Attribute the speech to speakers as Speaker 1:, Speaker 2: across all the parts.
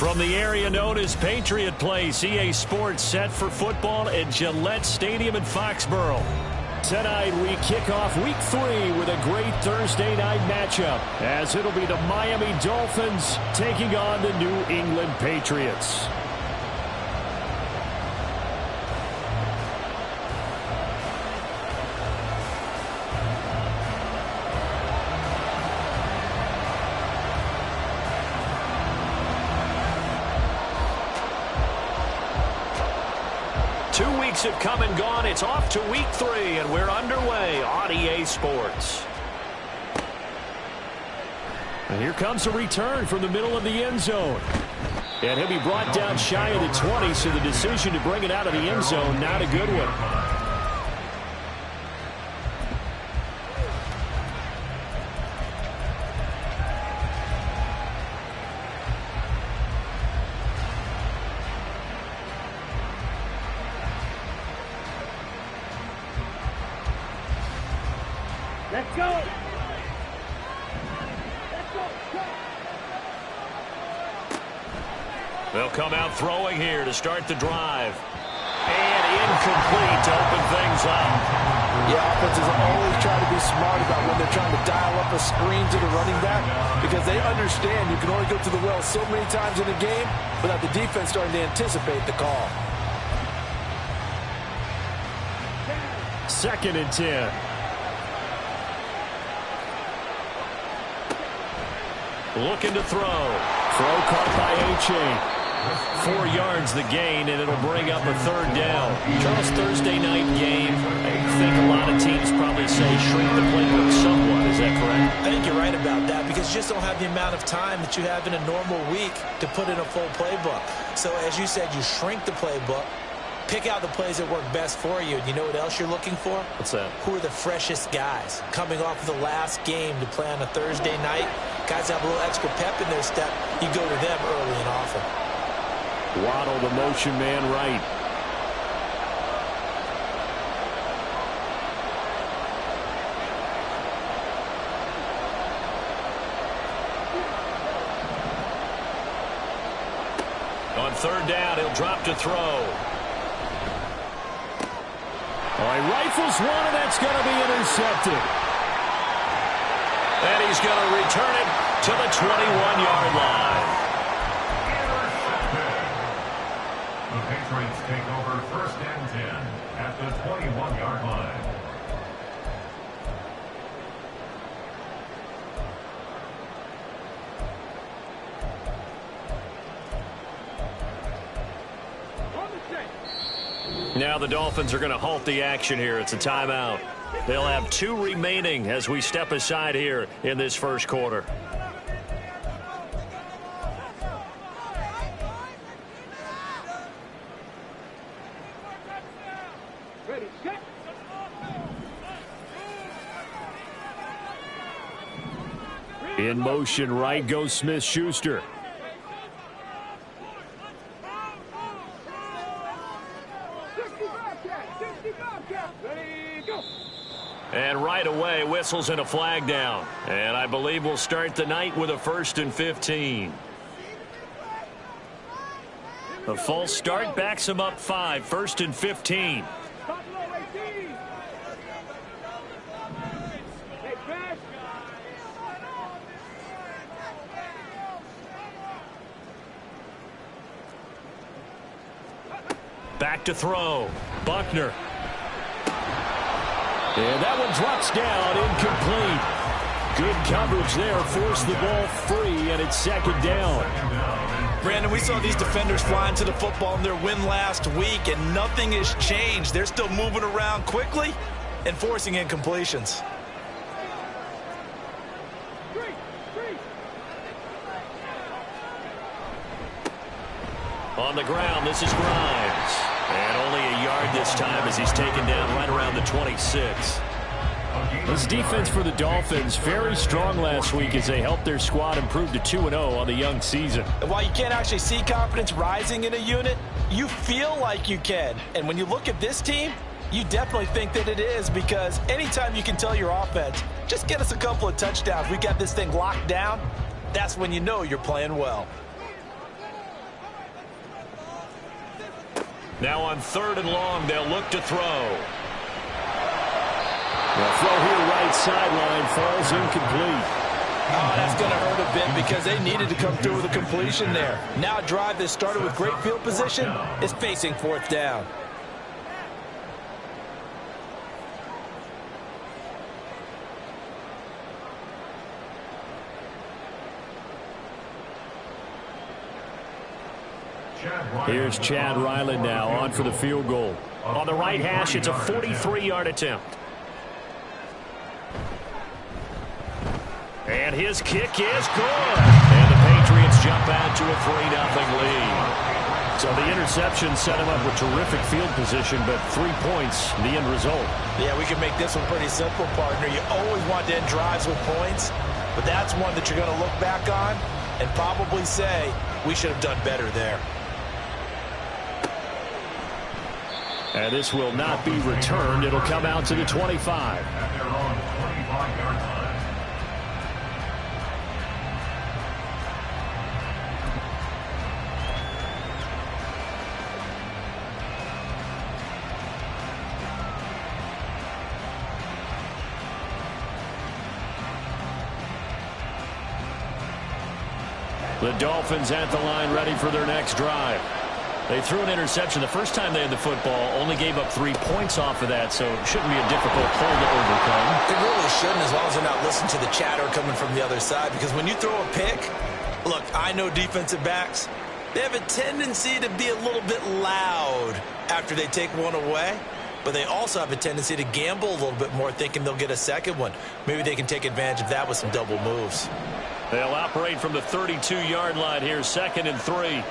Speaker 1: From the area known as Patriot Place, EA Sports set for football at Gillette Stadium in Foxborough. Tonight we kick off Week 3 with a great Thursday night matchup, as it'll be the Miami Dolphins taking on the New England Patriots. Have come and gone. It's off to Week 3, and we're underway on EA Sports. And here comes a return from the middle of the end zone. And he'll be brought down shy of the 20, so the decision to bring it out of the end zone, not a good one.
Speaker 2: Let's go. Let's go.
Speaker 1: They'll come out throwing here to start the drive. And incomplete to open things up.
Speaker 3: Yeah, offenses always try to be smart about when they're trying to dial up a screen to the running back, because they understand you can only go to the well so many times in a game without the defense starting to anticipate the call.
Speaker 1: 2nd and 10. Looking to throw. Throw caught by A-Chain. 4 yards the gain, and it'll bring up a 3rd down. Charles, Thursday night game. I think a lot of teams probably say shrink the playbook somewhat. Is that correct?
Speaker 4: I think you're right about that, because you just don't have the amount of time that you have in a normal week to put in a full playbook. So, as you said, you shrink the playbook. Pick out the plays that work best for you. And you know what else you're looking for?
Speaker 1: What's that? Who
Speaker 4: are the freshest guys coming off of the last game to play on a Thursday night? Guys have a little extra pep in their step. You go to them early and often.
Speaker 1: Waddle, the motion man, right. On 3rd down, he'll drop to throw. He rifles one, and that's going to be intercepted. And he's going to return it to the 21-yard line.
Speaker 5: The Patriots take over 1st and 10 at the 21-yard line.
Speaker 1: Now the Dolphins are going to halt the action here. It's a timeout. They'll have 2 remaining as we step aside here in this 1st quarter. In motion, right goes Smith-Schuster. And right away, whistles and a flag down. And I believe we'll start the night with a 1st and 15. The false start backs him up 5, 1st and 15. Back to throw. Buckner. And that one drops down, incomplete. Good coverage there, forced the ball free, and it's 2nd down.
Speaker 4: Brandon, we saw these defenders flying to the football in their win last week, and nothing has changed. They're still moving around quickly and forcing incompletions.
Speaker 1: On the ground, this is Grimes. And only a yard this time as he's taken down right around the 26. This defense for the Dolphins, very strong last week as they helped their squad improve to 2-0 on the young season.
Speaker 4: And while you can't actually see confidence rising in a unit, you feel like you can. And when you look at this team, you definitely think that it is, because anytime you can tell your offense, just get us a couple of touchdowns, we got this thing locked down, that's when you know you're playing well.
Speaker 1: Now on 3rd and long, they'll look to throw. The throw here right sideline falls incomplete.
Speaker 3: Oh, that's going to hurt a bit because they needed to come through with a completion there. Now a drive that started with great field position is facing 4th down.
Speaker 1: Here's Chad Ryland now on for the field goal. On the right hash, it's a 43-yard attempt. And his kick is good. And the Patriots jump out to a 3-0 lead. So the interception set him up with terrific field position, but 3 points, the end result.
Speaker 4: Yeah, we can make this one pretty simple, partner. You always want to end drives with points, but that's one that you're going to look back on and probably say, we should have done better there.
Speaker 1: And this will not be returned. It'll come out to the 25.
Speaker 5: At their own 25-yard line.
Speaker 1: The Dolphins at the line ready for their next drive. They threw an interception the first time they had the football, only gave up 3 points off of that, so it shouldn't be a difficult hole to overcome.
Speaker 4: It really shouldn't, as long as they're not listening to the chatter coming from the other side, because when you throw a pick, look, I know defensive backs, they have a tendency to be a little bit loud after they take one away, but they also have a tendency to gamble a little bit more, thinking they'll get a second one. Maybe they can take advantage of that with some double moves.
Speaker 1: They'll operate from the 32-yard line here, 2nd and 3.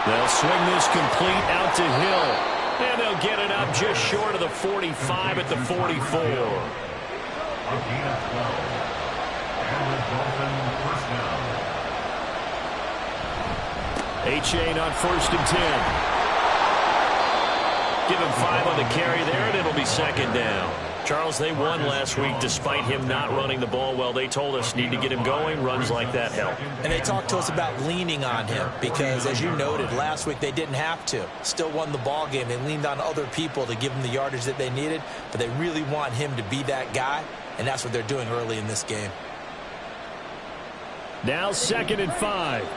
Speaker 1: They'll swing this complete out to Hill. And they'll get it up just short of the 45 at the 44.
Speaker 5: A gain of 12. And the Dolphin first down.
Speaker 1: A-Chain on 1st and 10. Give him 5 on the carry there, and it'll be 2nd down. Charles, they won last week despite him not running the ball well. They told us need to get him going. Runs like that help.
Speaker 4: And they talked to us about leaning on him because, as you noted, last week they didn't have to. Still won the ball game. They leaned on other people to give them the yardage that they needed, but they really want him to be that guy, and that's what they're doing early in this game.
Speaker 1: Now 2nd and 5.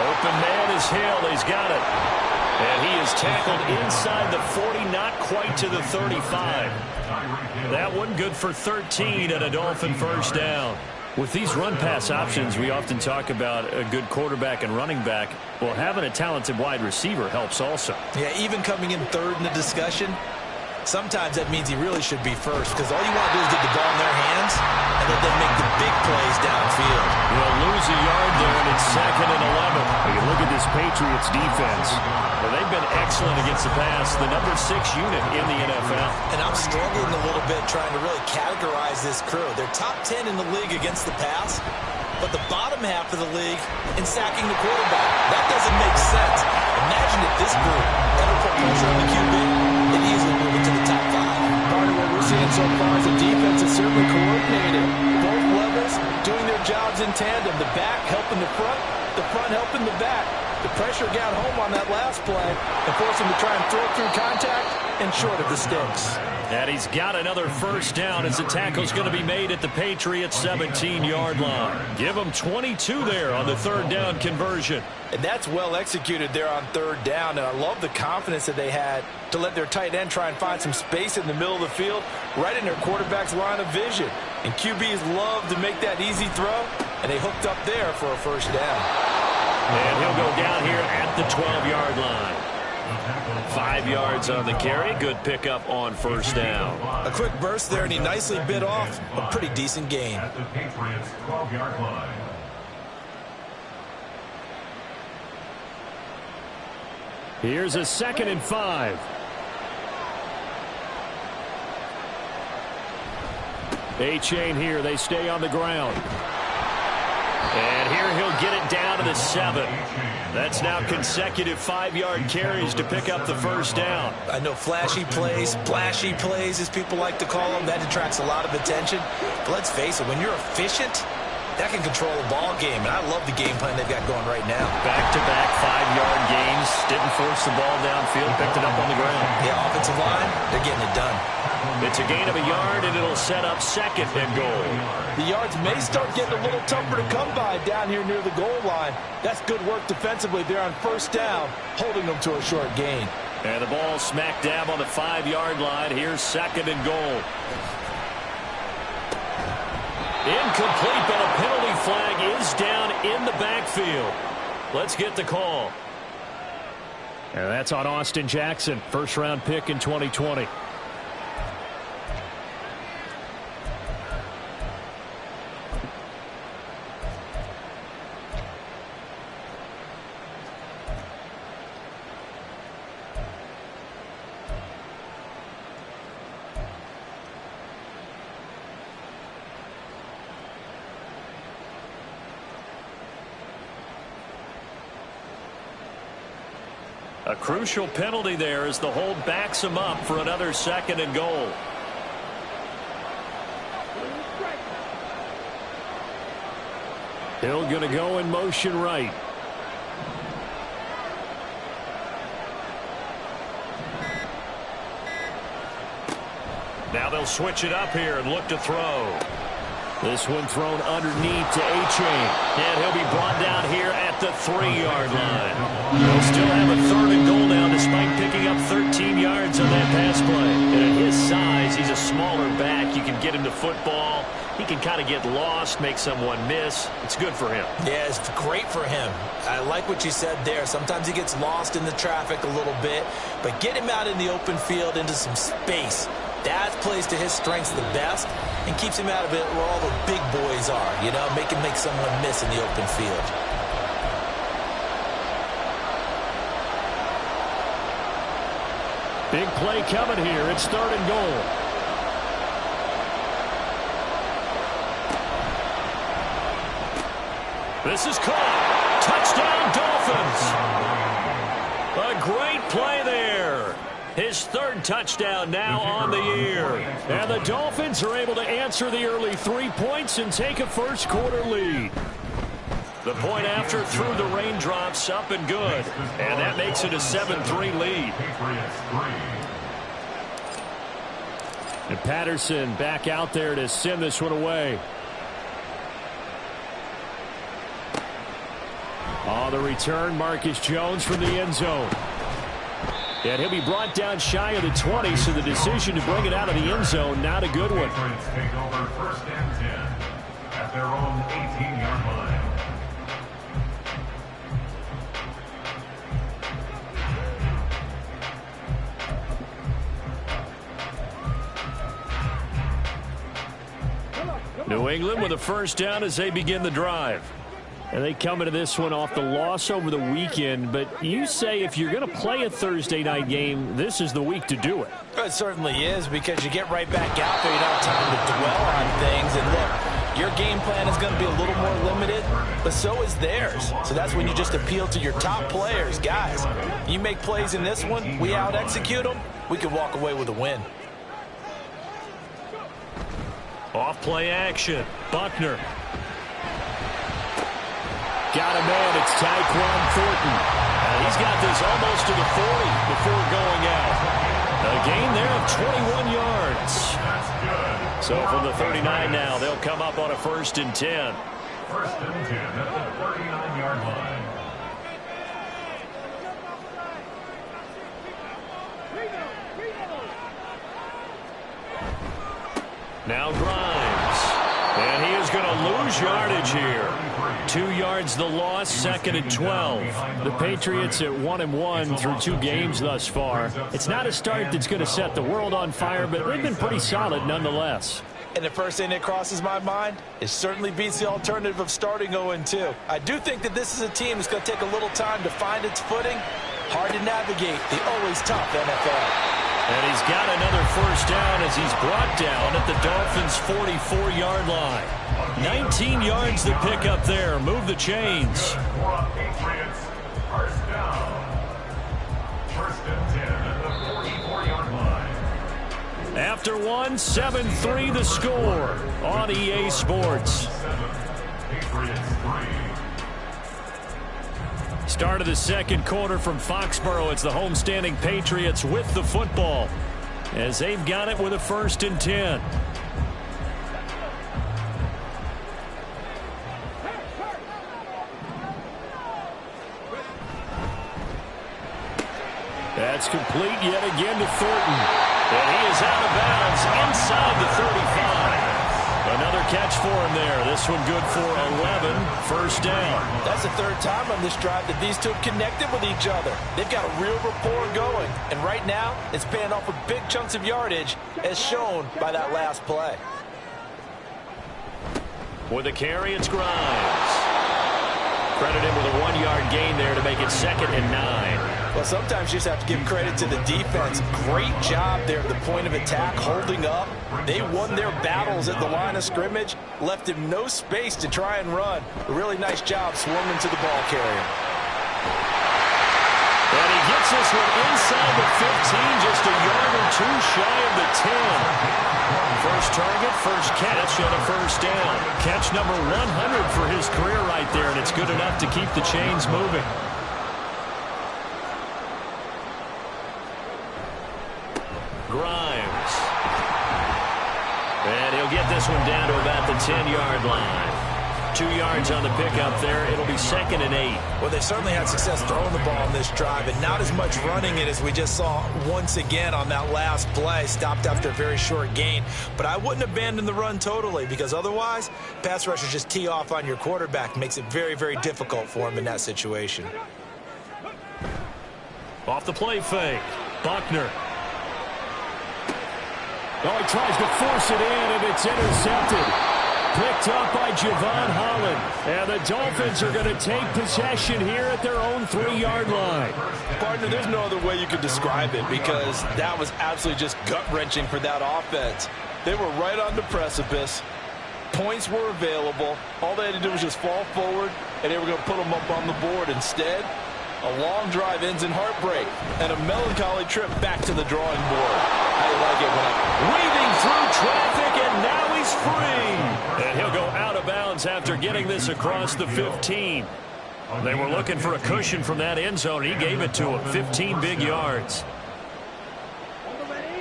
Speaker 1: Open man is Hill. He's got it. And he is tackled inside the 40, not quite to the 35. That one good for 13 and a Dolphin first down. With these run-pass options, we often talk about a good quarterback and running back. Well, having a talented wide receiver helps also.
Speaker 4: Yeah, even coming in 3rd in the discussion, sometimes that means he really should be first because all you want to do is get the ball in their hands and let them make the big plays downfield.
Speaker 1: They'll lose a yard there, and it's 2nd and 11. You look at this Patriots defense. Well, they've been excellent against the pass, the number 6 unit in the NFL.
Speaker 4: And I'm struggling a little bit trying to really categorize this crew. They're top 10 in the league against the pass, but the bottom half of the league in sacking the quarterback. That doesn't make sense. Imagine if this group ever put pressure on the QB. They easily move into the top 5.
Speaker 3: Part of what we're seeing so far is the defense is certainly coordinated. Both levels doing their jobs in tandem. The back helping the front helping the back. The pressure got home on that last play and forced him to try and throw through contact and short of the sticks.
Speaker 1: And he's got another first down as the tackle's going to be made at the Patriots 17-yard line. Give them 22 there on the 3rd down conversion.
Speaker 3: And that's well executed there on 3rd down. And I love the confidence that they had to let their tight end try and find some space in the middle of the field, right in their quarterback's line of vision. And QBs love to make that easy throw, and they hooked up there for a first down.
Speaker 1: And he'll go down here at the 12-yard line. 5 yards on the carry. Good pickup on first down.
Speaker 4: A quick burst there, and he nicely bit off a pretty decent gain.
Speaker 5: At the Patriots 12-yard line.
Speaker 1: Here's a 2nd and 5. A-Chain here. They stay on the ground. And here he'll get it down to to 7. That's now consecutive 5-yard carries to pick up the first down.
Speaker 4: I know flashy plays, splashy plays, as people like to call them, that attracts a lot of attention. But let's face it, when you're efficient, that can control a ball game, and I love the game plan they've got going right now.
Speaker 1: Back-to-back 5-yard gains, didn't force the ball downfield, picked it up on the ground.
Speaker 4: Yeah, offensive line, they're getting it done.
Speaker 1: It's a gain of a yard, and it'll set up 2nd and goal.
Speaker 3: The yards may start getting a little tougher to come by down here near the goal line. That's good work defensively there on 1st down, holding them to a short gain.
Speaker 1: And the ball smack dab on the 5-yard line. Here's 2nd and goal. Incomplete, but a penalty flag is down in the backfield. Let's get the call. And that's on Austin Jackson, first-round pick in 2020. A crucial penalty there as the hold backs him up for another 2nd and goal. Hill going to go in motion right. Now they'll switch it up here and look to throw. This one thrown underneath to A-Chain. And he'll be brought down here at the 3-yard line. They'll still have a 3rd and goal now despite picking up 13 yards on that pass play. And at his size, he's a smaller back. You can get him to football. He can kind of get lost, make someone miss. It's good for him. Yeah, it's great for him. I like what you said there. Sometimes he gets lost in the traffic a little bit. But get him out in the open field into some space. That plays to his strengths the best and keeps him out of it where all the big boys are, you know, make someone miss in the open field. Big play coming here. It's 3rd and goal. This is caught. Touchdown, Dolphins. A great play there. His 3rd touchdown now on the year. And the Dolphins are able to answer the early 3 points and take a first-quarter lead. The point after through the raindrops, up and good. And that makes it a 7-3 lead. And Patterson back out there to send this one away. On the return, Marcus Jones from the end zone. And he'll be brought down shy of the 20, so the decision to bring it out of the end zone, not a good one.
Speaker 5: Take over 1st and 10 at their own 18-yard line.
Speaker 1: New England with a 1st down as they begin the drive. And they come into this one off the loss over the weekend. But you say if you're going to play a Thursday night game, this is the week to do it.
Speaker 4: It certainly is, because you get right back out there. You don't have time to dwell on things. And look, your game plan is going to be a little more limited, but so is theirs. So that's when you just appeal to your top players. Guys, you make plays in this one, we out-execute them, we can walk away with a win.
Speaker 1: Off-play action. Buckner. Got a man. It's Tyquan Thornton. He's got this almost to the 40 before going out. A gain there of 21 yards. So from the 39 now, they'll come up on a 1st and 10.
Speaker 5: 1st and 10 at the 39-yard line.
Speaker 1: Now Grimes. And he is going to lose yardage here. 2 yards the loss, 2nd and 12. The Patriots at 1-1 through 2 games thus far. It's not a start that's going to set the world on fire, but they've been pretty solid nonetheless.
Speaker 3: And the first thing that crosses my mind, it certainly beats the alternative of starting 0-2. I do think that this is a team that's going to take a little time to find its footing. Hard to navigate the always tough NFL.
Speaker 1: And he's got another first down as he's brought down at the Dolphins' 44-yard line. 19 yards to pick up there. Move the chains.
Speaker 5: Patriots, first down. First and 10 at the 44-yard line.
Speaker 1: After one, 7-3 the score on EA Sports.
Speaker 5: Patriots 3.
Speaker 1: Start of the second quarter from Foxborough. It's the homestanding Patriots with the football as they've got it with a 1st and 10. That's complete yet again to Thornton. And he is out of bounds inside the 35. Another catch for him there. This one good for 11. First down.
Speaker 3: That's the third time on this drive that these two have connected with each other. They've got a real rapport going. And right now, it's paying off with big chunks of yardage, as shown by that last play.
Speaker 1: With a carry, it's Grimes. Credit him with a 1-yard gain there to make it 2nd and 9.
Speaker 3: Well, sometimes you just have to give credit to the defense. Great job there at the point of attack, holding up. They won their battles at the line of scrimmage, left him no space to try and run. A really nice job swarming to the ball carrier.
Speaker 1: And he gets this one inside the 15, just a yard or two shy of the 10. First target, first catch, and a first down. Catch number 100 for his career right there, and it's good enough to keep the chains moving. Grimes. And he'll get this one down to about the 10-yard line. 2 yards on the pickup there. It'll be 2nd and 8.
Speaker 4: Well, they certainly had success throwing the ball on this drive, and not as much running it as we just saw once again on that last play. Stopped after a very short gain. But I wouldn't abandon the run totally, because otherwise, pass rushers just tee off on your quarterback. Makes it very, very difficult for him in that situation.
Speaker 1: Off the play fake. Buckner. Oh, he tries to force it in, and it's intercepted. Picked up by Javon Holland. And the Dolphins are going to take possession here at their own 3-yard line.
Speaker 3: Partner, there's no other way you could describe it, because that was absolutely just gut-wrenching for that offense. They were right on the precipice. Points were available. All they had to do was just fall forward, and they were going to put them up on the board. Instead, a long drive ends in heartbreak and a melancholy trip back to the drawing board. How do you like it when
Speaker 1: weaving through traffic, and now he's free. And he'll go out of bounds after getting this across the 15. They were looking for a cushion from that end zone. He gave it to him. 15 big yards.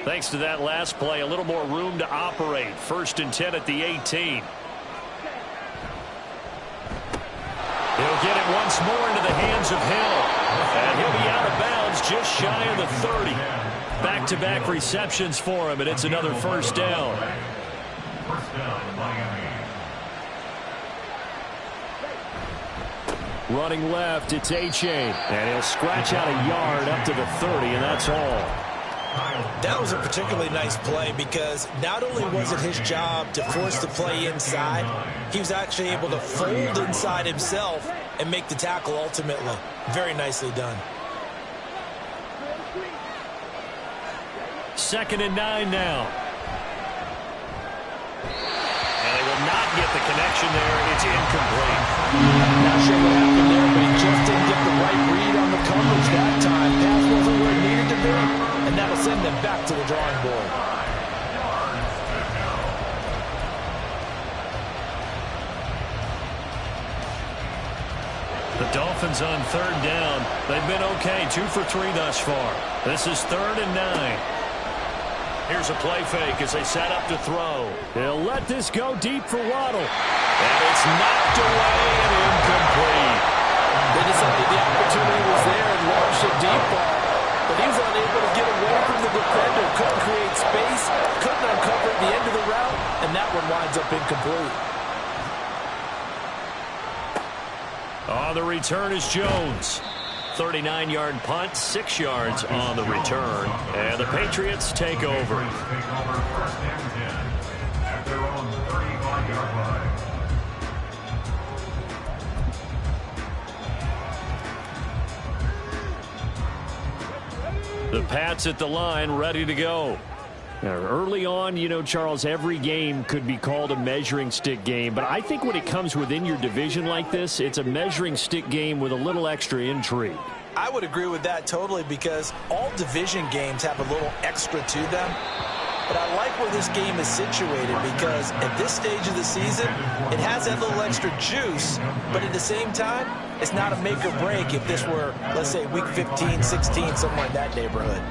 Speaker 1: Thanks to that last play, a little more room to operate. 1st and 10 at the 18. He'll get it once more into the hands of Hill. And he'll be out of bounds just shy of the 30. Back-to-back receptions for him, and it's another first down.
Speaker 5: First down, Miami.
Speaker 1: Running left, it's A-Chain. And he'll scratch out a yard up to the 30, and that's all.
Speaker 4: That was a particularly nice play, because not only was it his job to force the play inside, he was actually able to fold inside himself and make the tackle ultimately. Very nicely done.
Speaker 1: 2nd and 9 now. And they will not get the connection there. It's incomplete.
Speaker 3: Not sure what happened there, but he just didn't get the right read on the coverage that time. Pass wasn't where it needed to be, and that'll send them back to the drawing board.
Speaker 1: The Dolphins on 3rd down. They've been okay, 2 for 3 thus far. This is 3rd and 9. Here's a play fake as they set up to throw. He'll let this go deep for Waddle. And it's knocked away and incomplete.
Speaker 3: They decided the opportunity was there and launched a deep ball, but he was unable to get away from the defender. Couldn't create space, couldn't uncover at the end of the route, and that one winds up incomplete.
Speaker 1: On the return is Jones. 39-yard punt, 6 yards on the return. And the Patriots take over.
Speaker 5: Take over 1st and 10 at their own 35-yard line.
Speaker 1: The Pats at the line, ready to go. Now, early on, you know, Charles, every game could be called a measuring stick game. But I think when it comes within your division like this, it's a measuring stick game with a little extra intrigue.
Speaker 4: I would agree with that totally, because all division games have a little extra to them. But I like where this game is situated, because at this stage of the season, it has that little extra juice, but at the same time, it's not a make or break if this were, let's say, week 15, 16, somewhere in that neighborhood.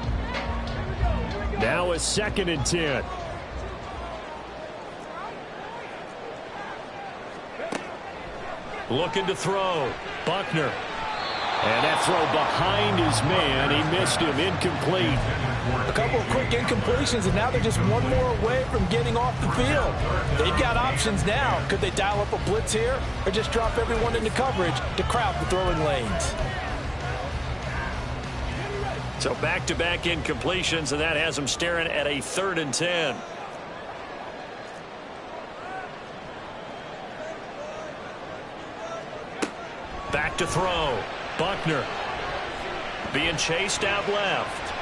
Speaker 1: Now a 2nd and 10. Looking to throw. Buckner. And that throw behind his man. He missed him. Incomplete.
Speaker 3: A couple of quick incompletions, and now they're just one more away from getting off the field. They've got options now. Could they dial up a blitz here, or just drop everyone into coverage to crowd the throwing lanes?
Speaker 1: So back-to-back incompletions, and that has them staring at a 3rd and 10. Back to throw. Buckner being chased out left.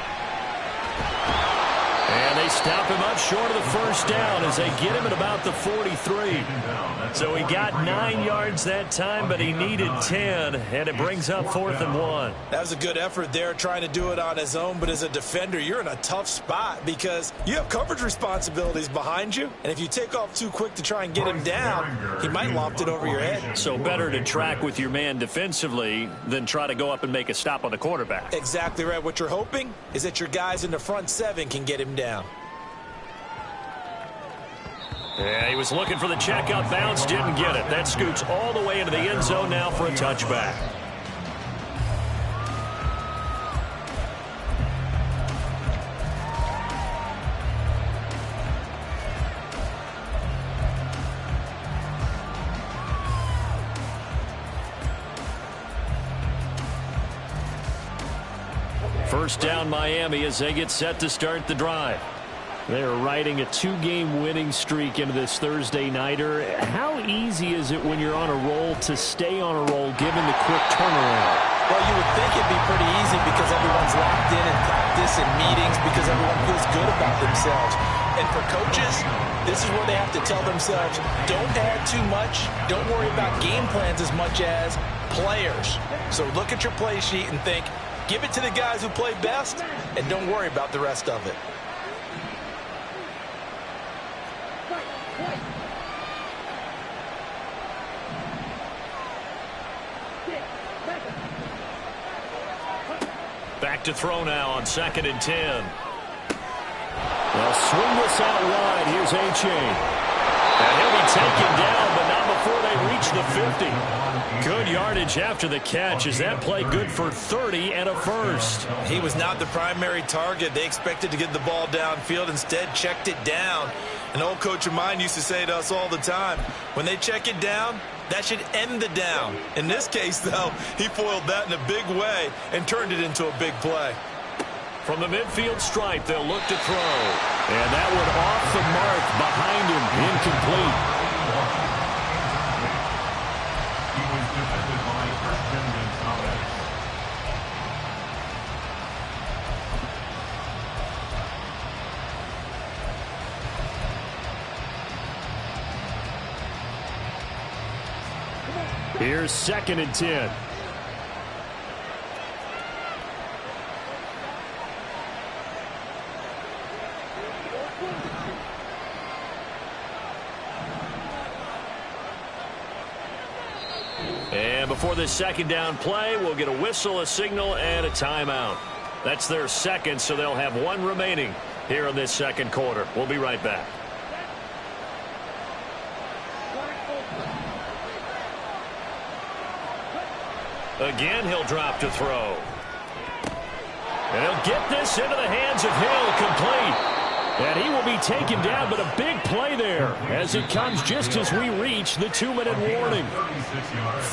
Speaker 1: And they stop him up short of the first down as they get him at about the 43. So he got 9 yards that time, but he needed 10, and it brings up 4th and 1.
Speaker 4: That was a good effort there, trying to do it on his own, but as a defender, you're in a tough spot because you have coverage responsibilities behind you, and if you take off too quick to try and get him down, he might loft it over your head.
Speaker 1: So better to track with your man defensively than try to go up and make a stop on the quarterback.
Speaker 4: Exactly right. What you're hoping is that your guys in the front 7 can get him down.
Speaker 1: Yeah, he was looking for the check out bounce, didn't get it. That scoots all the way into the end zone now for a touchback. First down Miami as they get set to start the drive. They're riding a 2-game winning streak into this Thursday nighter. How easy is it when you're on a roll to stay on a roll given the quick turnaround?
Speaker 4: Well, you would think it'd be pretty easy because everyone's locked in practice and meetings because everyone feels good about themselves. And for coaches, this is where they have to tell themselves, don't add too much. Don't worry about game plans as much as players. So look at your play sheet and think, give it to the guys who play best, and don't worry about the rest of it.
Speaker 1: Back to throw now on 2nd and 10. They'll swing this out wide. Here's A-Chain. And he'll be taken down, but not before they reach the 50. Good yardage after the catch. Is that play good for 30 and a first?
Speaker 4: He was not the primary target. They expected to get the ball downfield. Instead, checked it down. An old coach of mine used to say to us all the time, when they check it down, that should end the down. In this case, though, he foiled that in a big way and turned it into a big play.
Speaker 1: From the midfield stripe, they'll look to throw. And that one off the mark behind him, incomplete.
Speaker 5: He was defended by Christian Gonzalez.
Speaker 1: Here's 2nd and 10. And before this 2nd down play, we'll get a whistle, a signal, and a timeout. That's their 2nd, so they'll have 1 remaining here in this 2nd quarter. We'll be right back. Again, he'll drop to throw. And he'll get this into the hands of Hill, complete. And he will be taken down, but a big play there as it comes just as we reach the 2-minute warning.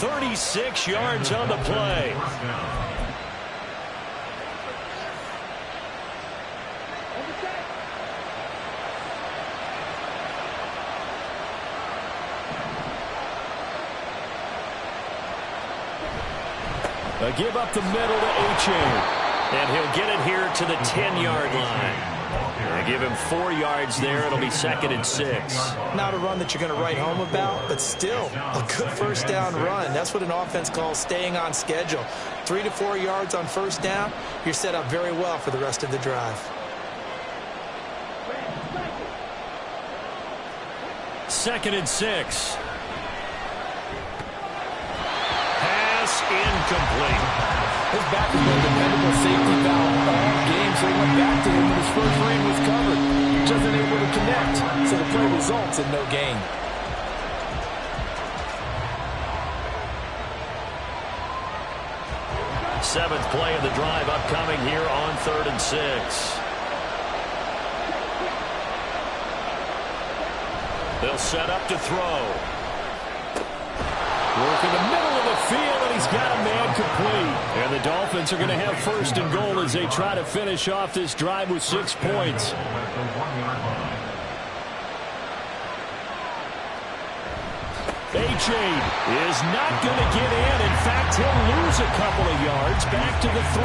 Speaker 1: 36 yards on the play. A give up the middle to A-Chain. And he'll get it here to the 10-yard line. They give him 4 yards there. It'll be 2nd and 6.
Speaker 4: Not a run that you're going to write home about, but still a good first down run. That's what an offense calls staying on schedule. 3 to 4 yards on first down, you're set up very well for the rest of the drive.
Speaker 1: 2nd and 6. Pass incomplete.
Speaker 3: His back has been a dependable safety valve all game, so he went back to him when his first read was covered. Just unable to connect, so the play results in no gain.
Speaker 1: Seventh play of the drive upcoming here on 3rd and 6. They'll set up to throw. Work in the middle of the field, and he's got a man complete. And the Dolphins are going to have 1st and goal as they try to finish off this drive with 6 points. A-Chain is not going to get in. In fact, he'll lose a couple of yards back to the 3.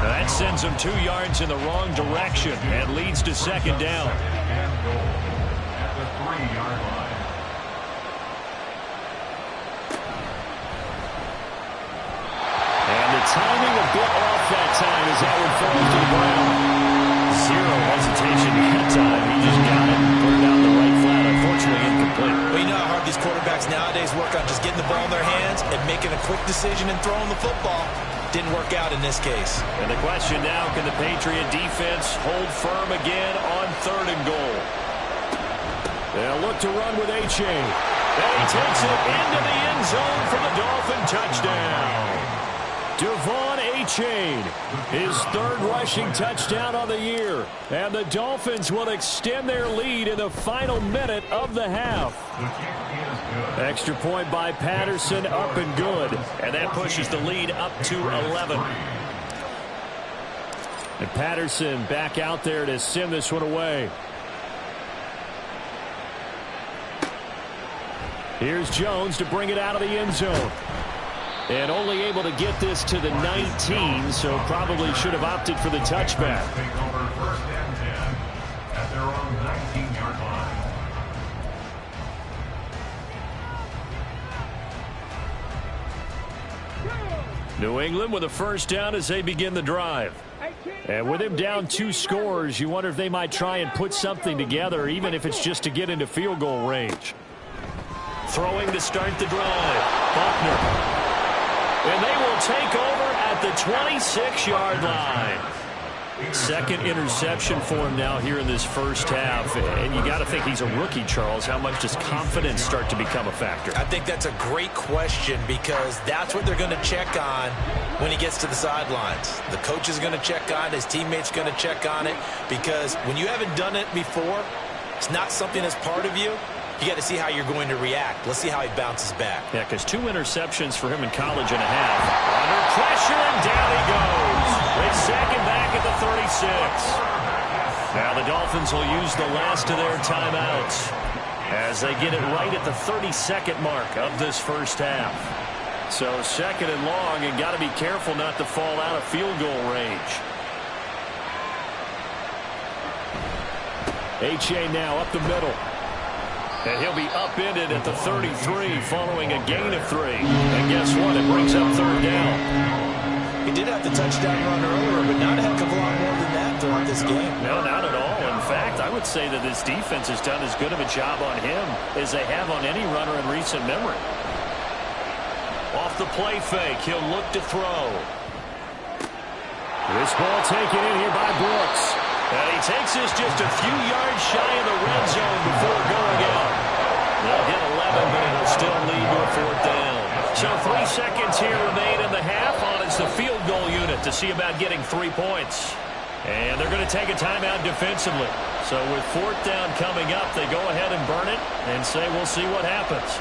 Speaker 1: That sends him 2 yards in the wrong direction and leads to 2nd down. Timing a bit off that time as that one falls to the ground. Zero hesitation that time. He just got it and put it out the right flat. Unfortunately, incomplete.
Speaker 4: Well, you know how hard these quarterbacks nowadays work on just getting the ball in their hands and making a quick decision and throwing the football. Didn't work out in this case.
Speaker 1: And the question now, can the Patriot defense hold firm again on 3rd and goal? They'll look to run with A-Chain. And he takes it into the end zone for the Dolphin touchdown. Devon A-Chain, his 3rd rushing touchdown on the year. And the Dolphins will extend their lead in the final minute of the half. Extra point by Patterson, up and good. And that pushes the lead up to 11. And Patterson back out there to send this one away. Here's Jones to bring it out of the end zone. And only able to get this to the 19, so probably should have opted for the touchback. New England with a 1st down as they begin the drive. And with him down 2 scores, you wonder if they might try and put something together, even if it's just to get into field goal range. Throwing to start the drive. Buckner. And they will take over at the 26-yard line. 2nd interception for him now here in this first half. And you got to think he's a rookie, Charles. How much does confidence start to become a factor?
Speaker 4: I think that's a great question because that's what they're going to check on when he gets to the sidelines. The coach is going to check on it. His teammates going to check on it because when you haven't done it before, it's not something that's part of you. You got to see how you're going to react. Let's see how he bounces back.
Speaker 1: Yeah, because 2 interceptions for him in college and a half. Under pressure, and down he goes. They sack him back at the 36. Now the Dolphins will use the last of their timeouts as they get it right at the 32nd mark of this first half. So 2nd and long, and got to be careful not to fall out of field goal range. A-Chain now up the middle. And he'll be upended at the 33 following a gain of 3. And guess what? It brings up 3rd down.
Speaker 4: He did have the touchdown run earlier, but not a heck of a lot more than that throughout this game.
Speaker 1: No, not at all. In fact, I would say that this defense has done as good of a job on him as they have on any runner in recent memory. Off the play fake, he'll look to throw. This ball taken in here by Brooks. And he takes this just a few yards shy of the red zone before going out. They'll get 11, but it'll still lead to a 4th down. So 3 seconds here remain in the half on it's the field goal unit to see about getting 3 points. And they're going to take a timeout defensively. So with 4th down coming up, they go ahead and burn it and say we'll see what happens.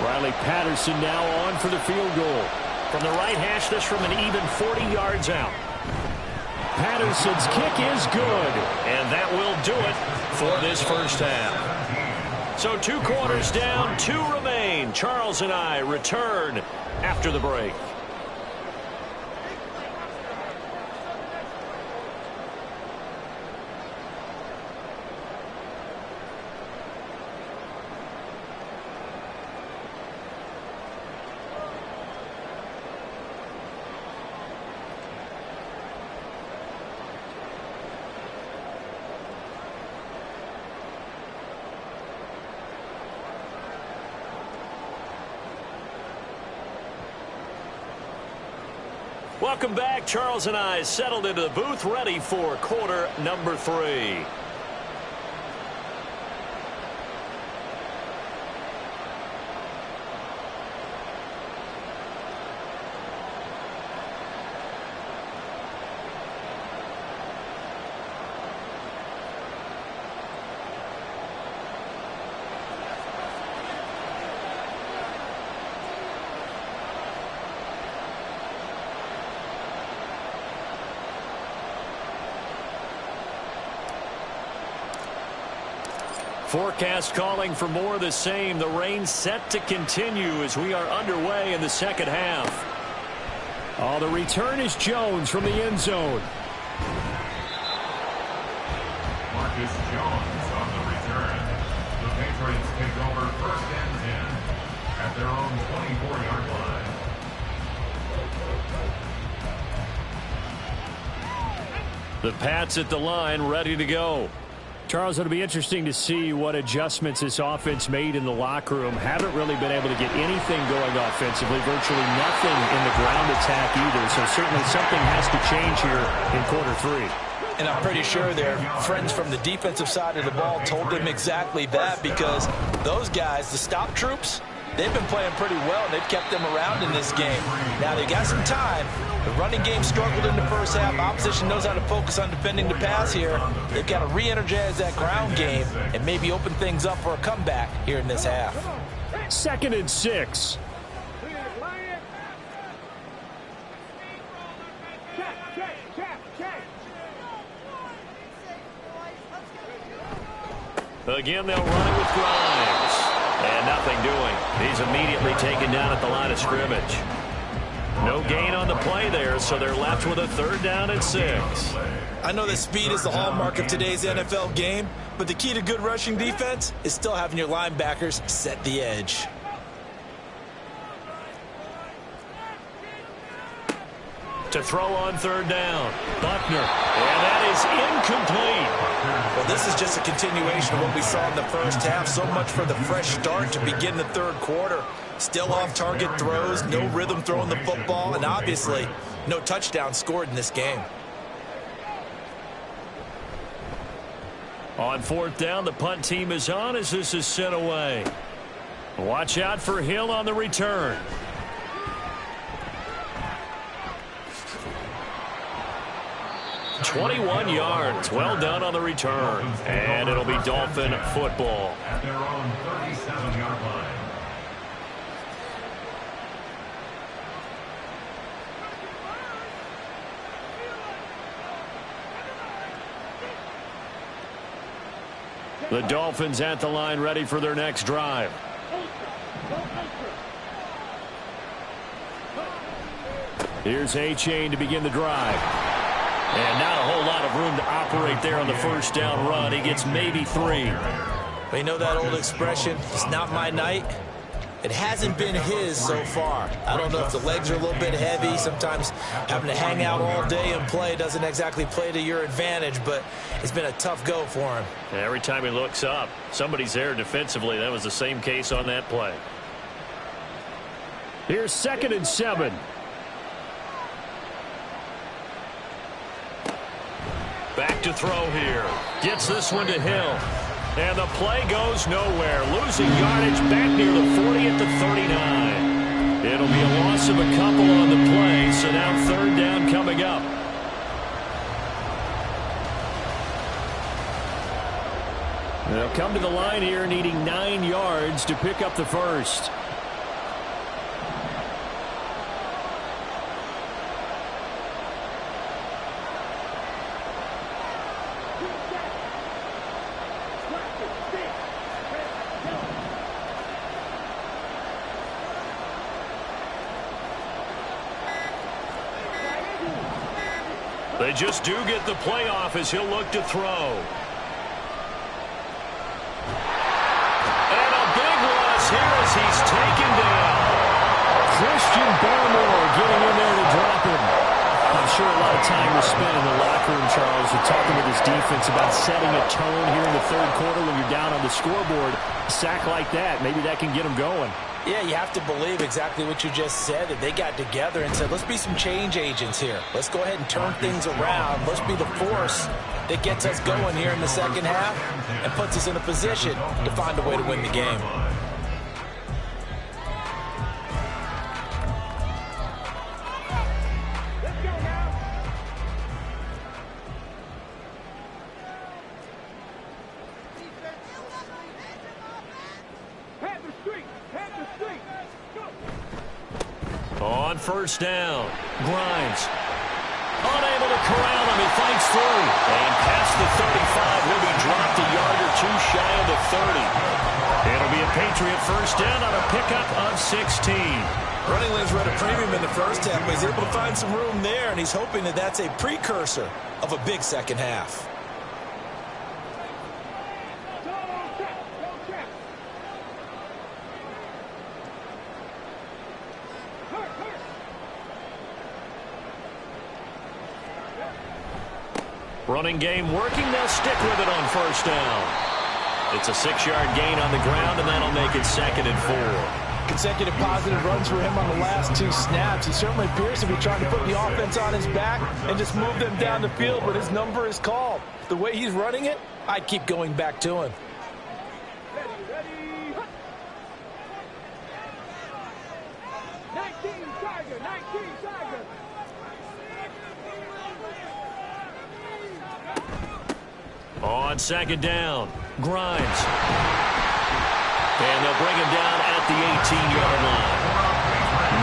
Speaker 1: Riley Patterson now on for the field goal. From the right hash, this from an even 40 yards out. Patterson's kick is good, and that will do it for this first half. So 2 quarters down, 2 remain. Charles and I return after the break. Welcome back. Charles and I settled into the booth ready for quarter number 3. Forecast calling for more of the same. The rain set to continue as we are underway in the second half. Oh, the return is Jones from the end zone.
Speaker 5: Marcus Jones on the return. The Patriots take over 1st and 10 at their own 24-yard line.
Speaker 1: The Pats at the line, ready to go. Charles, it'll be interesting to see what adjustments this offense made in the locker room. Haven't really been able to get anything going offensively, virtually nothing in the ground attack either. So certainly something has to change here in quarter 3.
Speaker 4: And I'm pretty sure their friends from the defensive side of the ball told them exactly that, because those guys, the stop troops, they've been playing pretty well, and they've kept them around in this game. Now, they got some time. The running game struggled in the first half. Opposition knows how to focus on defending the pass here. They've got to re-energize that ground game and maybe open things up for a comeback here in this half.
Speaker 1: 2nd and 6. Again, they'll run it with Grimes. And nothing doing. He's immediately taken down at the line of scrimmage. No gain on the play there, so they're left with a 3rd down and 6.
Speaker 4: I know that speed is the hallmark of today's NFL game, but the key to good rushing defense is still having your linebackers set the edge.
Speaker 1: To throw on 3rd down. Buckner. And that is incomplete.
Speaker 4: Well, this is just a continuation of what we saw in the first half. So much for the fresh start to begin the 3rd quarter. Still off-target throws, no rhythm throwing the football, and obviously no touchdown scored in this game.
Speaker 1: On 4th down, the punt team is on as this is sent away. Watch out for Hill on the return. "21 yards. Well done on the return. And it'll be Dolphin football.
Speaker 5: At their own 37-yard line.
Speaker 1: The Dolphins at the line, ready for their next drive. Here's A-Chain to begin the drive. And not a whole lot of room to operate there on the 1st down run. He gets maybe 3.
Speaker 4: But you know that old expression, it's not my night? It hasn't been his so far. I don't know if the legs are a little bit heavy. Sometimes having to hang out all day and play doesn't exactly play to your advantage, but it's been a tough go for him.
Speaker 1: And every time he looks up, somebody's there defensively. That was the same case on that play. Here's 2nd and 7. Back to throw here. Gets this one to Hill. And the play goes nowhere. Losing yardage back near the 40 at the 39. It'll be a loss of a couple on the play, so now 3rd down coming up. They'll come to the line here needing 9 yards to pick up the 1st. They just do get the play off as he'll look to throw. And a big loss here as he's taken down. Christian Barmore getting in there to drop him. I'm sure a lot of time was spent in the locker room, Charles, with talking with his defense about setting a tone here in the 3rd quarter when you're down on the scoreboard. A sack like that, maybe that can get him going.
Speaker 4: Yeah, you have to believe exactly what you just said, that they got together and said, let's be some change agents here. Let's go ahead and turn things around. Let's be the force that gets us going here in the second half and puts us in a position to find a way to win the game.
Speaker 1: On first down, Grimes. Unable to corral him, he fights through. And past the 35, will be dropped a yard or two shy of the 30. It'll be a Patriot first down on a pickup of 16.
Speaker 4: Running lanes were at a premium in the first half, but he's able to find some room there, and he's hoping that that's a precursor of a big second half.
Speaker 1: Running game working. They'll stick with it on first down. It's a 6-yard gain on the ground, and that'll make it 2nd and 4.
Speaker 3: Consecutive positive runs for him on the last 2 snaps. He certainly appears to be trying to put the offense on his back and just move them down the field, but his number is called. The way he's running it, I'd keep going back to him.
Speaker 2: Ready. 19 Tiger, 19 Tiger.
Speaker 1: On second down, Grimes. And they'll bring him down at the 18-yard line.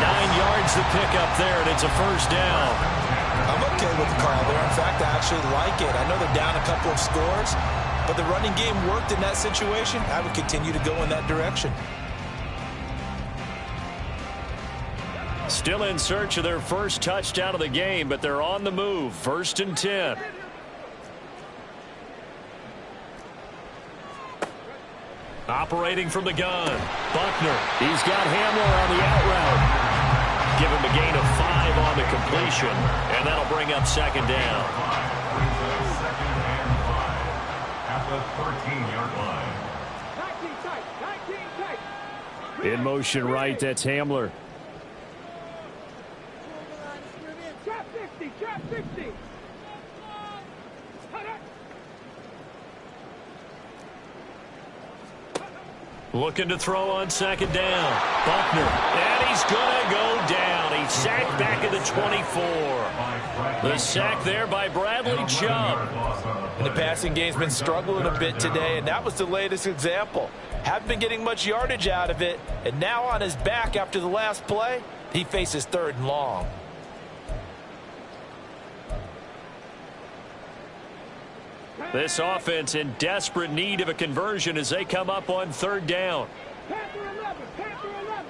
Speaker 1: 9 yards to pick up there, and it's a first down.
Speaker 4: I'm okay with the call there. In fact, I actually like it. I know they're down a couple of scores, but the running game worked in that situation. I would continue to go in that direction.
Speaker 1: Still in search of their first touchdown of the game, but they're on the move. 1st and 10. Operating from the gun, Buckner. He's got Hamler on the out route. Give him a gain of 5 on the completion, and that'll bring up 2nd down.
Speaker 5: Second and 5 at the 13-yard line.
Speaker 2: 19 tight.
Speaker 1: In motion right, that's Hamler.
Speaker 2: Trap 50, trap 50.
Speaker 1: Looking to throw on 2nd down. Buckner. And he's going to go down. He's sacked back at the 24. The sack there by Bradley Chubb.
Speaker 3: And the passing game's been struggling a bit today, and that was the latest example. Haven't been getting much yardage out of it, and now on his back after the last play, he faces 3rd and long.
Speaker 1: This offense in desperate need of a conversion as they come up on 3rd down.
Speaker 2: Panther 11, Panther 11.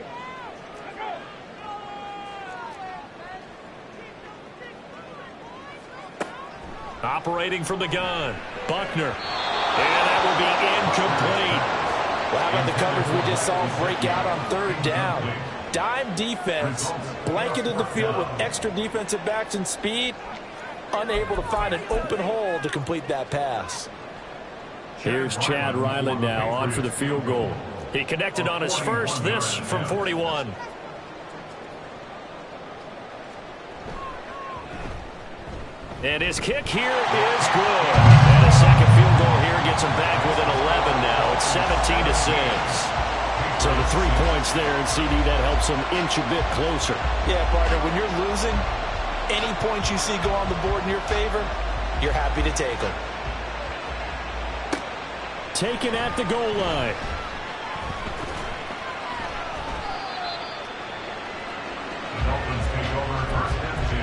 Speaker 1: Operating from the gun, Buckner. And that will be incomplete.
Speaker 3: Well, how about the coverage we just saw him break out on 3rd down? Dime defense, blanketed the field with extra defensive backs and speed. Unable to find an open hole to complete that pass.
Speaker 1: Here's Chad Ryland now on for the field goal. He connected on his first, this from 41. And his kick here is good. And a second field goal here gets him back within 11 now. It's 17-6. So the 3 points there, and CD, that helps him inch a bit closer.
Speaker 3: Yeah, partner, when you're losing, any points you see go on the board in your favor, you're happy to take them.
Speaker 1: Taken at the goal line.
Speaker 5: The Dolphins take over 1st and 10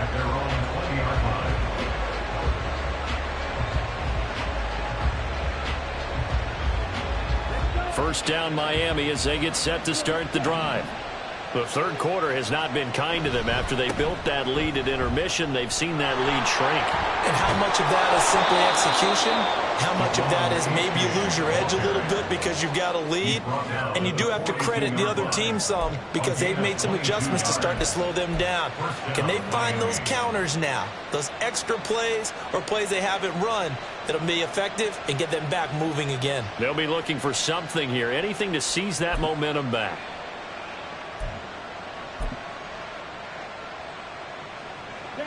Speaker 5: at their own 20-yard line.
Speaker 1: First down Miami as they get set to start the drive. The third quarter has not been kind to them. After they built that lead at intermission, they've seen that lead shrink.
Speaker 4: And how much of that is simply execution? How much of that is maybe you lose your edge a little bit because you've got a lead? And you do have to credit the other team some because they've made some adjustments to start to slow them down. Can they find those counters now? Those extra plays or plays they haven't run that'll be effective and get them back moving again?
Speaker 1: They'll be looking for something here, anything to seize that momentum back.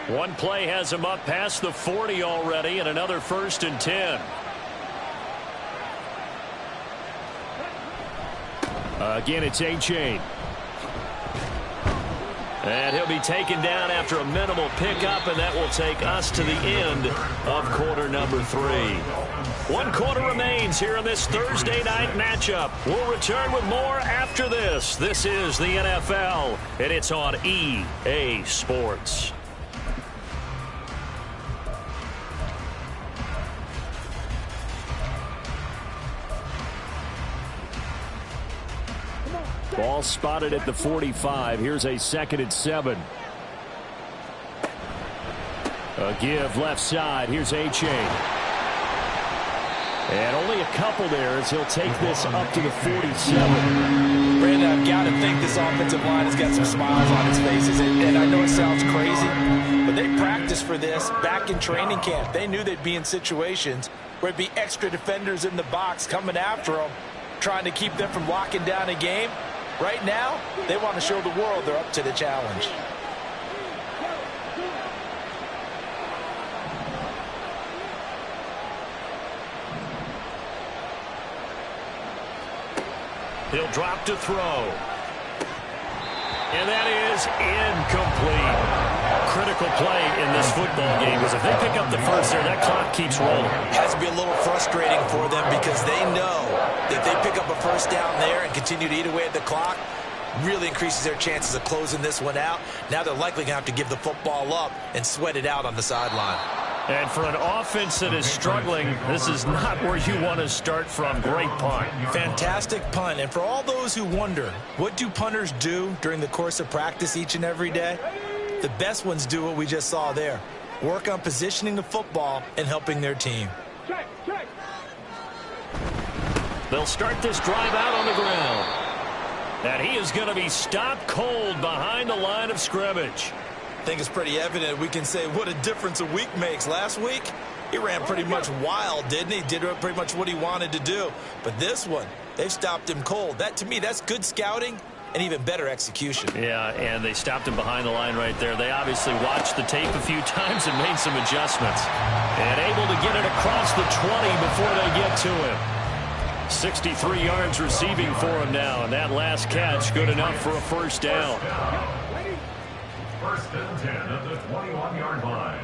Speaker 1: One play has him up past the 40 already, and another 1st and 10. Again, it's A-Chain. And he'll be taken down after a minimal pickup, and that will take us to the end of quarter number 3. 1 quarter remains here in this Thursday night matchup. We'll return with more after this. This is the NFL, and it's on EA Sports. Ball spotted at the 45. Here's a 2nd and 7. A give left side. Here's A-Chain. And only a couple there as he'll take this up to the 47.
Speaker 4: Brandon, I've got to think this offensive line has got some smiles on its faces. And I know it sounds crazy, but they practiced for this back in training camp. They knew they'd be in situations where it'd be extra defenders in the box coming after them, trying to keep them from locking down a game. Right now, they want to show the world they're up to the challenge.
Speaker 1: He'll drop to throw. And that is incomplete. Critical play in this football game because if they pick up the first there, that clock keeps rolling.
Speaker 4: Has to be a little frustrating for them because they know that if they pick up a first down there and continue to eat away at the clock, really increases their chances of closing this one out. Now they're likely going to have to give the football up and sweat it out on the sideline.
Speaker 1: And for an offense that is struggling, this is not where you want to start from. Great punt.
Speaker 4: Fantastic punt. And for all those who wonder, what do punters do during the course of practice each and every day? The best ones do what we just saw there. Work on positioning the football and helping their team.
Speaker 2: Check, check.
Speaker 1: They'll start this drive out on the ground. And he is going to be stopped cold behind the line of scrimmage.
Speaker 4: I think it's pretty evident we can say what a difference a week makes. Last week, he ran pretty much wild, didn't he? Did pretty much what he wanted to do. But this one, they've stopped him cold. That, to me, that's good scouting and even better execution.
Speaker 1: Yeah, and they stopped him behind the line right there. They obviously watched the tape a few times and made some adjustments. And able to get it across the 20 before they get to him. 63 yards receiving for him now, and that last catch good enough for a first down.
Speaker 5: 1st and 10 at the 21-yard line.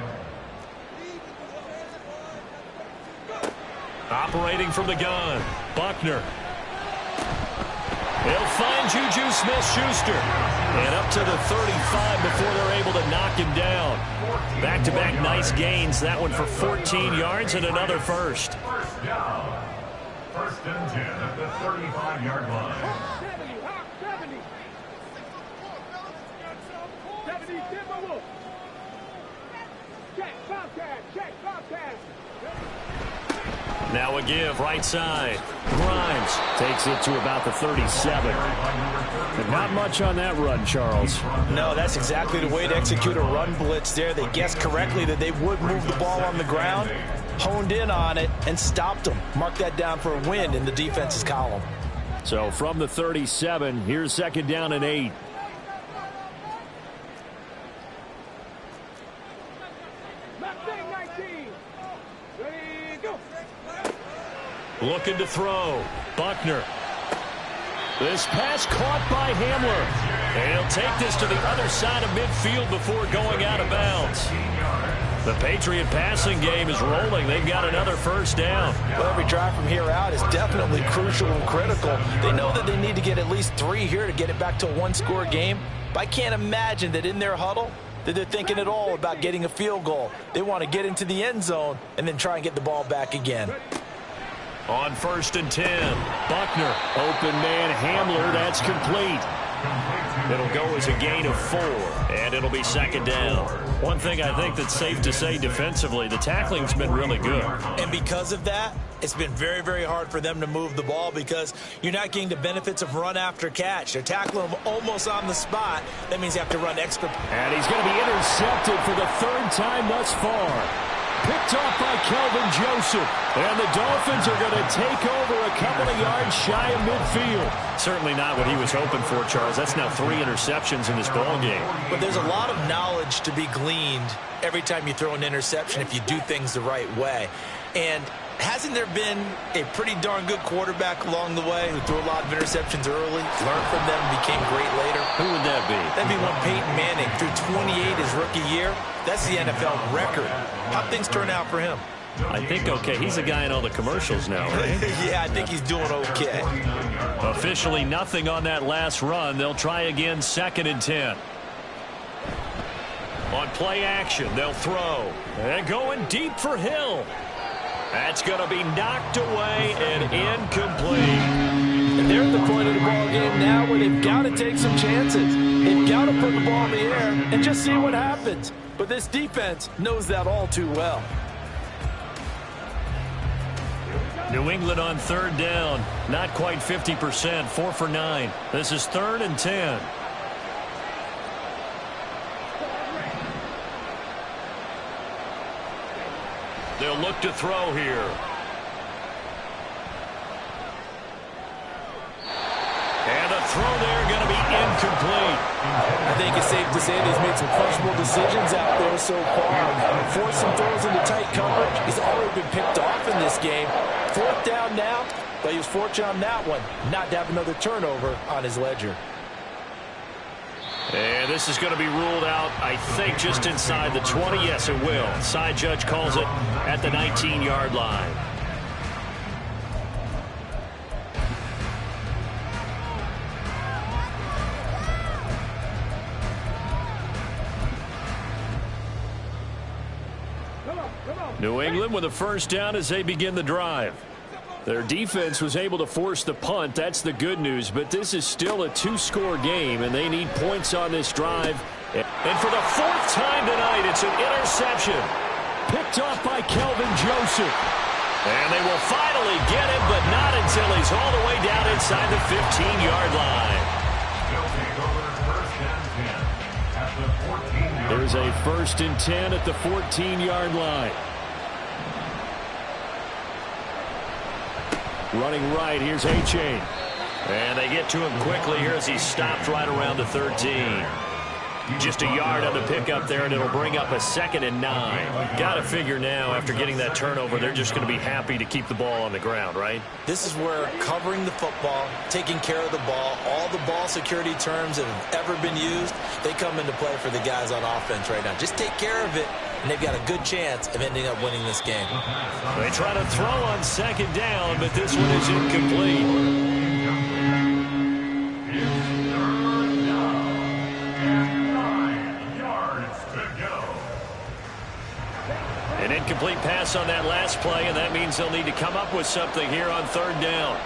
Speaker 1: Operating from the gun, Buckner. He'll find Juju Smith-Schuster. And up to the 35 before they're able to knock him down. Back-to-back nice gains. That one for 14 yards and another first.
Speaker 5: First down. 1st and 10 at the 35-yard line.
Speaker 2: 70, Hawk, 70. 70, Timberwolves. Check, Bobcat, check, Bobcat.
Speaker 1: Now a give, right side. Grimes takes it to about the 37. And not much on that run, Charles.
Speaker 4: No, that's exactly the way to execute a run blitz there. They guessed correctly that they would move the ball on the ground, honed in on it, and stopped them. Mark that down for a win in the defense's column.
Speaker 1: So from the 37, here's 2nd down and 8.
Speaker 2: Mustang 19. Ready, go.
Speaker 1: Looking to throw. Buckner. This pass caught by Hamler. And he'll take this to the other side of midfield before going out of bounds. The Patriot passing game is rolling. They've got another first down.
Speaker 4: Well, every drive from here out is definitely crucial and critical. They know that they need to get at least 3 here to get it back to a one-score game. But I can't imagine that in their huddle that they're thinking at all about getting a field goal. They want to get into the end zone and then try and get the ball back again.
Speaker 1: On 1st and 10, Buckner. Open man Hamler. That's complete. It'll go as a gain of 4, and it'll be second down. One thing I think that's safe to say defensively, the tackling's been really good.
Speaker 4: And because of that, it's been very, very hard for them to move the ball because you're not getting the benefits of run after catch. They're tackling them almost on the spot. That means you have to run extra.
Speaker 1: And he's going to be intercepted for the 3rd time thus far. Picked off by Kelvin Joseph. And the Dolphins are going to take over a couple of yards shy of midfield. Certainly not what he was hoping for, Charles. That's now 3 interceptions in this ball game.
Speaker 4: But there's a lot of knowledge to be gleaned every time you throw an interception if you do things the right way. And hasn't there been a pretty darn good quarterback along the way who threw a lot of interceptions early, learned from them, became great later?
Speaker 1: Who would that be?
Speaker 4: That'd be one Peyton Manning threw 28 his rookie year. That's the NFL record. How'd things turn out for him?
Speaker 1: I think okay. He's a guy in all the commercials now, right?
Speaker 4: Yeah, I think he's doing okay.
Speaker 1: Officially nothing on that last run. They'll try again, 2nd and 10. On play action, they'll throw. And going deep for Hill. That's going to be knocked away and incomplete.
Speaker 3: And they're at the point of the ball game now where they've got to take some chances. They've got to put the ball in the air and just see what happens. But this defense knows that all too well.
Speaker 1: New England on 3rd down. Not quite 50%. 4 for 9. This is 3rd and 10. They'll look to throw here. And the throw there going to be incomplete.
Speaker 3: I think it's safe to say that he's made some questionable decisions out there so far. Forced some throws into tight coverage. He's already been picked off in this game. 4th down now, but he was fortunate on that one not to have another turnover on his ledger.
Speaker 1: And this is going to be ruled out, I think, just inside the 20. Yes, it will. Side judge calls it at the 19-yard line. New England with a 1st down as they begin the drive. Their defense was able to force the punt. That's the good news. But this is still a 2-score game, and they need points on this drive. And for the 4th time tonight, it's an interception. Picked off by Kelvin Joseph. And they will finally get him, but not until he's all the way down inside the 15-yard line. There's a 1st and 10 at the 14-yard line. Running right, here's A-Chain. And they get to him quickly here as he stopped right around the 13. Just a yard on the pickup there, and it'll bring up a 2nd and 9. Got to figure now, after getting that turnover, they're just going to be happy to keep the ball on the ground, right?
Speaker 4: This is where covering the football, taking care of the ball, all the ball security terms that have ever been used, they come into play for the guys on offense right now. Just take care of it, and they've got a good chance of ending up winning this game.
Speaker 1: They try to throw on 2nd down, but this one is incomplete. An incomplete pass on that last play, and that means they'll need to come up with something here on 3rd down.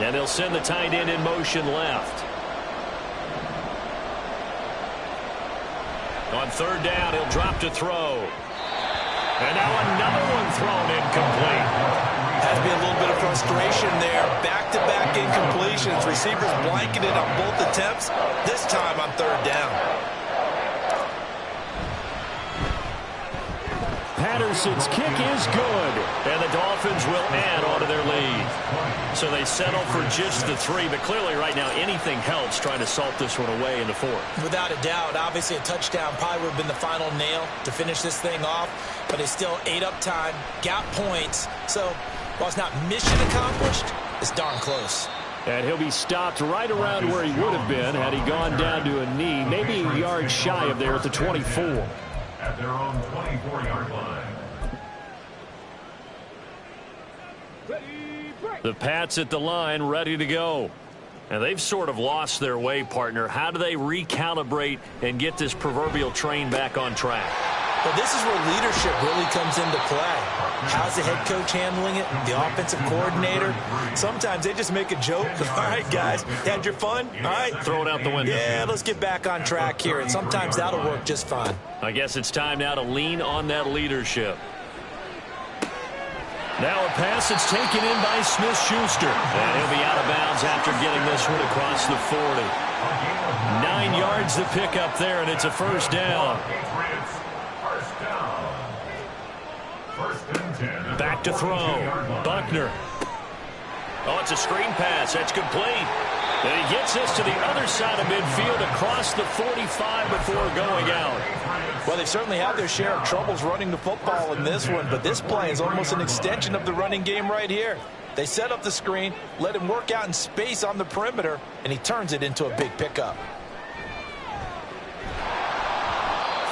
Speaker 1: And they'll send the tight end in motion left. On 3rd down, he'll drop to throw. And now another one thrown incomplete.
Speaker 4: Has to be a little bit of frustration there. Back-to-back incompletions. Receivers blanketed on both attempts. This time on 3rd down.
Speaker 1: Patterson's kick is good. And the Dolphins will add on to their lead. So they settle for just the 3. But clearly right now anything helps trying to salt this one away in the 4th.
Speaker 4: Without a doubt. Obviously a touchdown probably would have been the final nail to finish this thing off. But it's still ate up time. Got points. So while it's not mission accomplished, it's darn close.
Speaker 1: And he'll be stopped right around where he would have been had he gone down to a knee. Maybe a yard shy of there at the 24.
Speaker 5: At their own 24-yard line.
Speaker 1: The Pats at the line, ready to go. And they've sort of lost their way, partner. How do they recalibrate and get this proverbial train back on track?
Speaker 4: Well, this is where leadership really comes into play. How's the head coach handling it? The offensive coordinator? Sometimes they just make a joke. All right, guys, had your fun? All right.
Speaker 1: Throw it out the window.
Speaker 4: Yeah, let's get back on track here. And sometimes that'll work just fine.
Speaker 1: I guess it's time now to lean on that leadership. Now a pass that's taken in by Smith-Schuster. And he'll be out of bounds after getting this one across the 40. 9 yards to pick up there, and it's a first down. Back to throw. Buckner. Oh, it's a screen pass. That's complete. And he gets us to the other side of midfield across the 45 before going out.
Speaker 4: Well, they certainly have their share of troubles running the football in this one, but this play is almost an extension of the running game right here. They set up the screen, let him work out in space on the perimeter, and he turns it into a big pickup.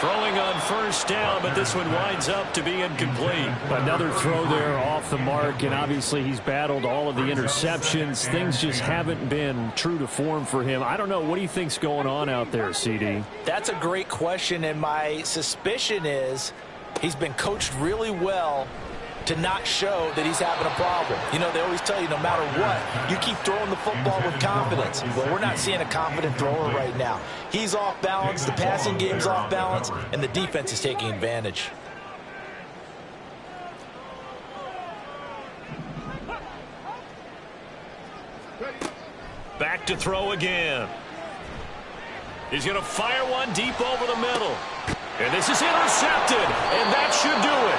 Speaker 1: Throwing on first down, but this one winds up to be incomplete.
Speaker 6: Another throw there off the mark, and obviously he's battled all of the interceptions. Things just haven't been true to form for him. I don't know. What do you think's going on out there, CD?
Speaker 4: That's a great question, and my suspicion is he's been coached really well to not show that he's having a problem. You know, they always tell you no matter what, you keep throwing the football with confidence. Well, we're not seeing a confident thrower right now. He's off balance, the passing game's off balance, and the defense is taking advantage.
Speaker 1: Back to throw again. He's going to fire one deep over the middle. And this is intercepted, and that should do it.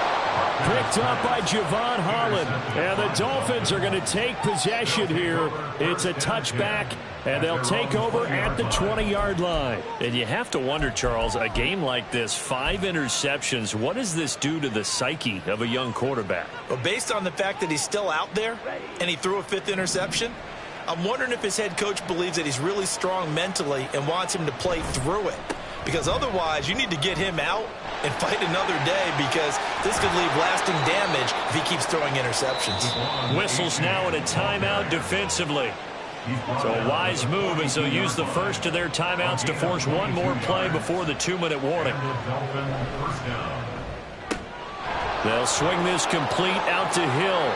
Speaker 6: Picked up by Javon Holland. And the Dolphins are going to take possession here. It's a touchback, and they'll take over at the 20-yard line.
Speaker 1: And you have to wonder, Charles, a game like this, 5 interceptions, what does this do to the psyche of a young quarterback?
Speaker 4: Well, based on the fact that he's still out there and he threw a 5th interception, I'm wondering if his head coach believes that he's really strong mentally and wants him to play through it. Because otherwise, you need to get him out and fight another day, because this could leave lasting damage if he keeps throwing interceptions.
Speaker 1: Whistles now in a timeout defensively. So a wise move as they'll use the first of their timeouts to force one more play before the 2-minute warning. They'll swing this complete out to Hill.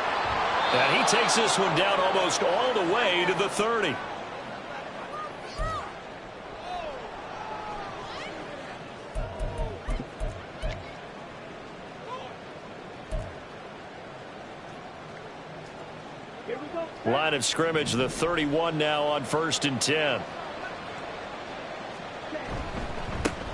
Speaker 1: And he takes this one down almost all the way to the 30. Line of scrimmage, the 31 now on 1st and 10.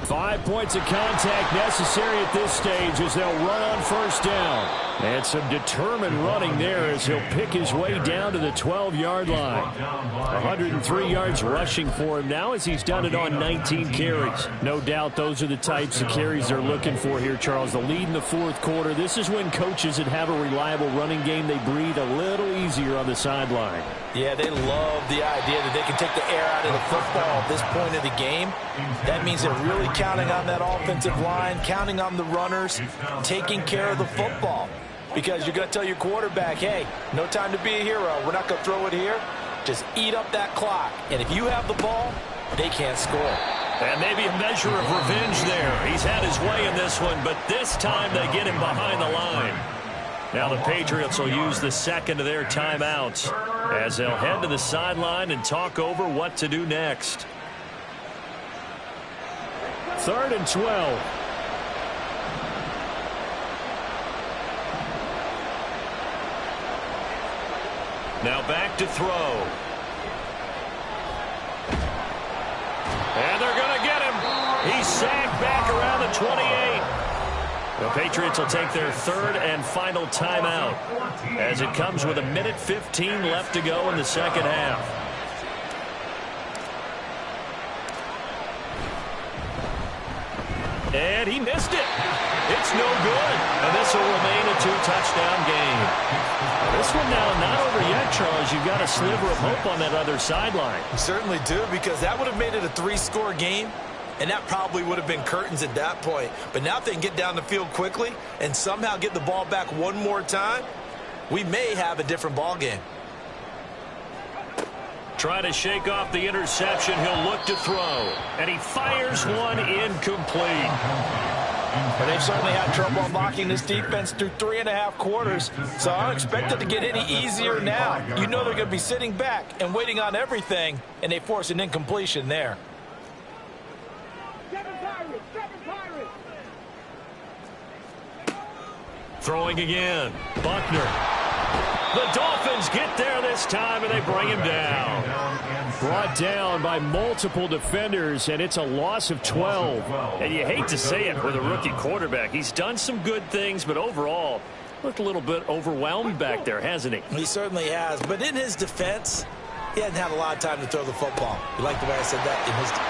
Speaker 6: 5 points of contact necessary at this stage as they'll run on first down. And some determined running there as he'll pick his way down to the 12-yard line. 103 yards rushing for him now as he's done it on 19 carries. No doubt those are the types of carries they're looking for here, Charles. The lead in the 4th quarter. This is when coaches that have a reliable running game, they breathe a little easier on the sideline.
Speaker 4: Yeah, they love the idea that they can take the air out of the football at this point of the game. That means they're really counting on that offensive line, counting on the runners, taking care of the football. Because you're going to tell your quarterback, hey, no time to be a hero. We're not going to throw it here. Just eat up that clock. And if you have the ball, they can't score.
Speaker 1: And maybe a measure of revenge there. He's had his way in this one, but this time they get him behind the line. Now the Patriots will use the second of their timeouts as they'll head to the sideline and talk over what to do next.
Speaker 6: 3rd and 12.
Speaker 1: Now back to throw. And they're going to get him. He's sacked back around the 28. The Patriots will take their 3rd and final timeout as it comes with 1:15 left to go in the second half. And he missed it. It's no good. And this will remain a 2-touchdown game. This one now not over yet, Charles. You've got a sliver of hope on that other sideline.
Speaker 4: You certainly do, because that would have made it a 3-score game, and that probably would have been curtains at that point. But now if they can get down the field quickly and somehow get the ball back one more time, we may have a different ball game.
Speaker 1: Try to shake off the interception. He'll look to throw. And he fires one incomplete.
Speaker 3: Well, they've certainly had trouble unlocking this defense through 3.5 quarters, so I don't expect it to get any easier now. You know they're going to be sitting back and waiting on everything, and they force an incompletion there.
Speaker 2: Seven Pirates.
Speaker 1: Throwing again. Buckner. The Dolphins get there this time, and they bring him down.
Speaker 6: Brought down by multiple defenders, and it's a loss of 12.
Speaker 1: And you hate to say it with a rookie quarterback. He's done some good things, but overall, looked a little bit overwhelmed back there, hasn't he?
Speaker 4: He certainly has. But in his defense, he hasn't had a lot of time to throw the football. You like the way I said that?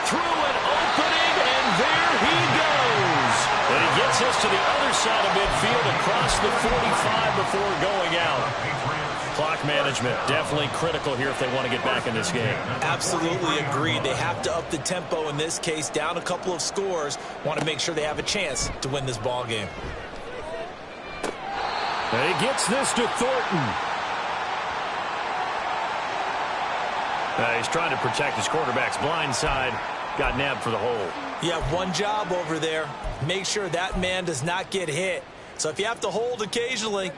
Speaker 1: Through an opening, and there he goes. And he gets us to the other side of midfield across the 45 before going out. Clock management, definitely critical here if they want to get back in this game.
Speaker 4: Absolutely agreed. They have to up the tempo in this case, down a couple of scores. Want to make sure they have a chance to win this ball game.
Speaker 6: And he gets this to Thornton.
Speaker 1: He's trying to protect his quarterback's blind side. Got nabbed for the hole.
Speaker 4: You have one job over there. Make sure that man does not get hit. So if you have to hold occasionally,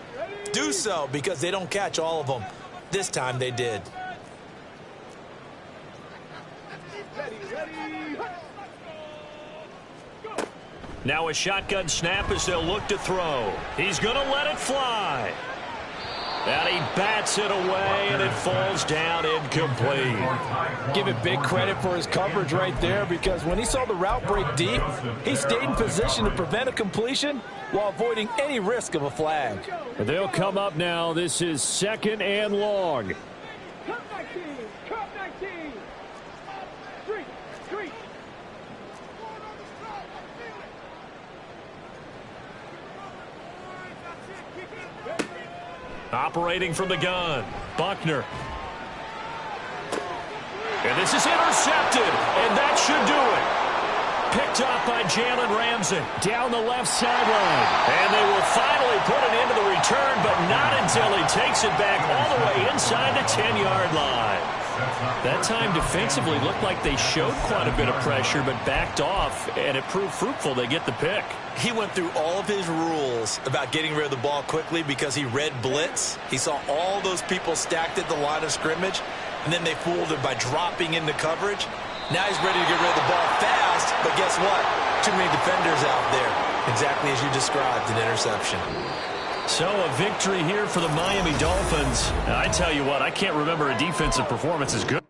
Speaker 4: do so, because they don't catch all of them. This time they did.
Speaker 1: Now a shotgun snap as they'll look to throw. He's going to let it fly. And he bats it away, and it falls down incomplete.
Speaker 3: Give it big credit for his coverage right there, because when he saw the route break deep, he stayed in position to prevent a completion while avoiding any risk of a flag.
Speaker 6: They'll come up now. This is 2nd and long.
Speaker 2: Cup 19. Three.
Speaker 1: Operating from the gun, Buckner. And this is intercepted, and that should do it. Picked up by Jalen Ramsey.
Speaker 6: Down the left sideline.
Speaker 1: And they will finally put an end to the return, but not until he takes it back all the way inside the 10-yard line. That time defensively looked like they showed quite a bit of pressure, but backed off, and it proved fruitful. They get the pick.
Speaker 4: He went through all of his rules about getting rid of the ball quickly because he read blitz. He saw all those people stacked at the line of scrimmage, and then they fooled him by dropping into coverage. Now he's ready to get rid of the ball fast, but guess what? Too many defenders out there. Exactly as you described, an interception.
Speaker 1: So a victory here for the Miami Dolphins. I tell you what, I can't remember a defensive performance as good.